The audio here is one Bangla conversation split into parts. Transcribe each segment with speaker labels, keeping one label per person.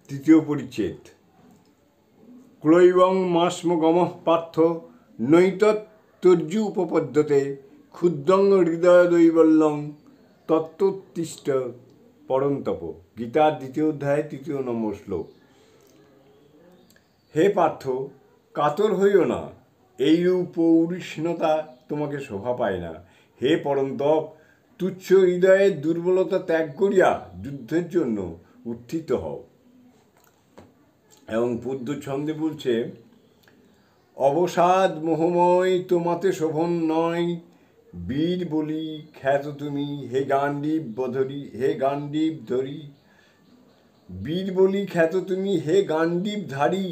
Speaker 1: তৃতীয় পরিচ্ছেদ। ক্লৈবং মাস্মগমঃ পার্থ নৈতত্তর্যু উপপদ্যতে ক্ষুদ্রং হৃদয় দৈবল্যং তত্ত্বোত্তিষ্ঠ পরন্তপ। গীতার 2য় অধ্যায় 3 নম্বর শ্লোক। হে পার্থ, কাতর হইও না, এইরূপ পৌরুষহীনতা তোমাকে শোভা পায় না। হে পরন্তপ, তুচ্ছ হৃদয়ের দুর্বলতা ত্যাগ করিয়া যুদ্ধের জন্য উত্থিত হও। এবং পদ্য ছন্দে বলছে, অবসাদ মোহময় তোমাতে শোভন নয়, বীর বলি খ্যাত তুমি হে গান্ডীব ধরি, হে গান্ডীব ধরি, বীর বলি খ্যাত তুমি হে গান্ডীব ধারী।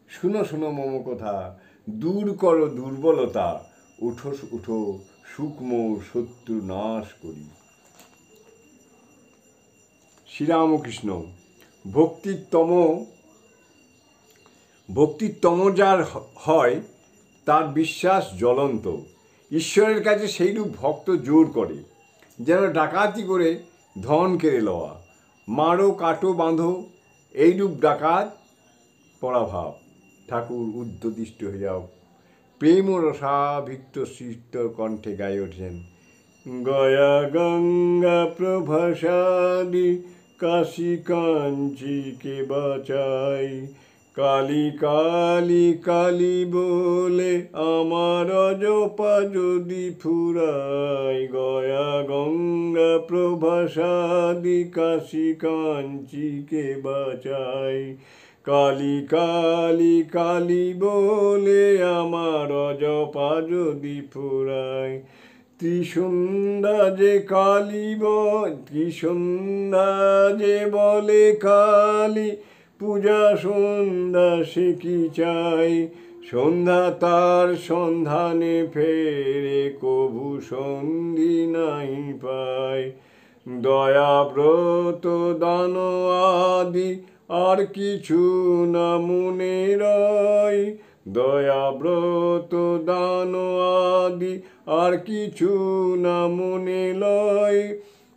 Speaker 1: শুনো শুনো মম কথা, দূর করো দুর্বলতা, উঠো উঠো সূক্ষ্ম শত্রু নাশ করি। শ্রীরামকৃষ্ণ। ভক্তির যার হয় তার বিশ্বাস জ্বলন্ত। ঈশ্বরের কাছে সেইরূপ ভক্ত জোর করে, যেন ডাকাতি করে ধন কেড়ে লওয়া। মারো কাটো বাঁধো, এইরূপ ডাকাত পরাভাব। ঠাকুর উদ্ধদিষ্ট হইয়া প্রেম রসাভিক্ত সৃষ্ট কণ্ঠে গায়ে ওঠেন, গয়া গঙ্গা প্রভাসাদি কাশী কাঞ্চি কে বাঁচাই, কালী কালী কালী বলে আমার অজপা যদি ফুরাই, গয়া গঙ্গা প্রভাসাদি কাশী কাঞ্চি কে বাঁচাই, কালী কালী কালী বলে আমার অজপা যদি ফুরাই। ত্রিসন্ধ্যা যে কালী ত্রিসন্ধ্যা যে বলে কালী, পূজা সন্ধ্যা সে কি চাই, সন্ধ্যা তার সন্ধানে ফেরে কভু সন্ধি নাই পায়। দয়াব্রত দান আদি আর কিছু না মনে রয়, দয়াব্রত দান আদি আর কিছু না মনে লয়,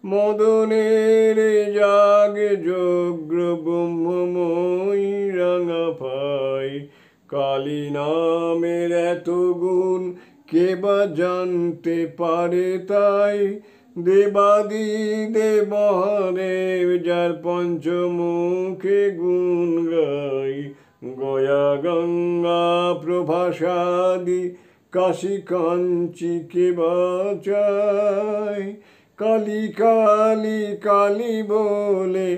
Speaker 1: মদনের জাগে যজ্ঞ ব্রহ্মময়ী রাঙা পাই। কালী নামের এত গুণ কে বা জানতে পারে তাই, দেবাদি দেব মহাদেব যার পঞ্চমুখে গুণ গাই, গয়া গঙ্গা প্রভাসাদি কাশী কাঞ্চি কে বাঁচাই, কালী কালী কালী বলে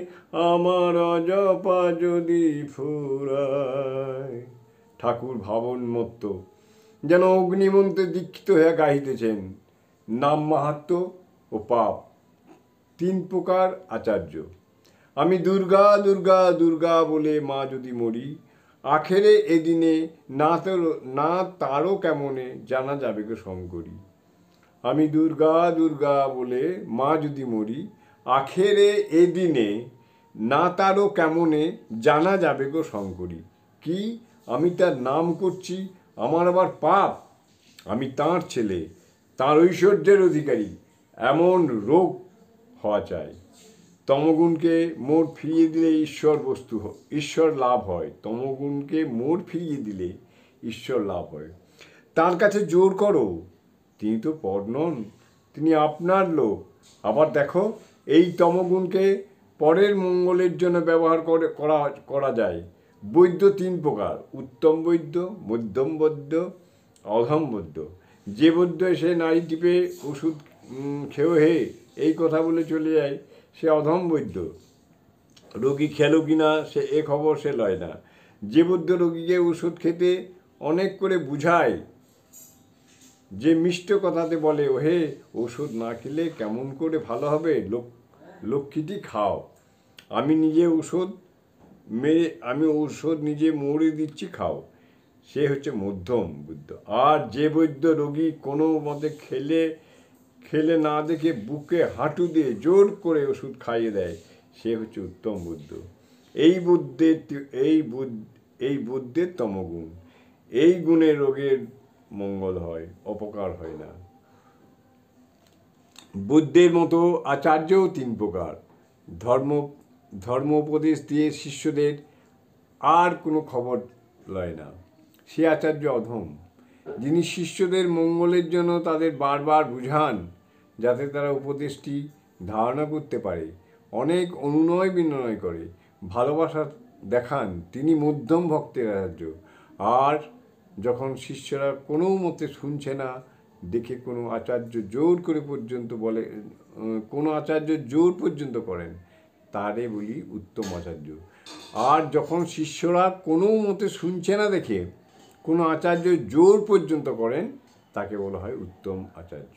Speaker 1: আমার অজপা যদি ফুরায়। ঠাকুর ভাবনমত্ত, যেন অগ্নিমন্ত্রে দীক্ষিত হয়ে গাইতেছেন। নাম মাহাত্ম্য ও পাপ 3 প্রকার আচার্য। আমি দুর্গা দুর্গা দুর্গা বলে মা যদি মরি, আখেরে এদিনে না তারও কেমনে জানা যাবে গো শঙ্করী। আমি দুর্গা দুর্গা বলে মা যদি মরি, আখেরে এদিনে না তারও কেমনে জানা যাবে গো শঙ্করী। কি আমি তার নাম করছি, আমার আবার পাপ? আমি তাঁর ছেলে, তাঁর ঐশ্বর্যের অধিকারী, এমন রোগ হওয়া চাই। তমগুণকে মোড় ফিরিয়ে দিলে ঈশ্বর লাভ হয়। তমগুণকে মোড় ফিরিয়ে দিলে ঈশ্বর লাভ হয়। তার কাছে জোর করো, তিনি তো পর নন, তিনি আপনার লোক। আবার দেখো, এই তমগুণকে পরের মঙ্গলের জন্য ব্যবহার করা যায়। বৈদ্য 3 প্রকার, উত্তম বৈদ্য, মধ্যম বৈদ্য, অধম বৈদ্য। যে বৈদ্য এসে নাড়ি টিপে ওষুধ খেয়েও হে এই কথা বলে চলে যায়, সে অধম বৈদ্য। রোগী খেলো কিনা সে এ খবর সে লয় না। যে বৈদ্য রোগীকে ওষুধ খেতে অনেক করে বুঝায়, যে মিষ্ট কথাতে বলে, ওহে ওষুধ না খেলে কেমন করে ভালো হবে, লক্ষ্মীটি খাও, আমি ঔষধ নিজে মরে দিচ্ছি, খাও, সে হচ্ছে মধ্যম বৈদ্য। আর যে বৈদ্য রোগী কোনো মতে খেলে না দেখে বুকে হাঁটু দিয়ে জোর করে ওষুধ খাইয়ে দেয়, সে হচ্ছে উত্তম বৈদ্য। এই বুদ্ধের তমগুণ, এই গুণে রোগের মঙ্গল হয়, অপকার হয় না। বুদ্ধের মতো আচার্যও 3 প্রকার। ধর্ম উপদেশ দিয়ে শিষ্যদের আর কোনো খবর লয় না, সে আচার্য অধম। যিনি শিষ্যদের মঙ্গলের জন্য তাদের বারবার বুঝান যাতে তারা উপদেশটি ধারণা করতে পারে, অনেক অনুনয় বিনয় করে ভালোবাসা দেখান, তিনি মধ্যম ভক্তের আচার্য। আর যখন শিষ্যরা কোনো মতে শুনছে না দেখে কোনো আচার্য জোর পর্যন্ত করেন, তারে বলি উত্তম আচার্য। আর যখন শিষ্যরা কোনো মতে শুনছে না দেখে কোনো আচার্য জোর পর্যন্ত করেন, তাকে বলা হয় উত্তম আচার্য।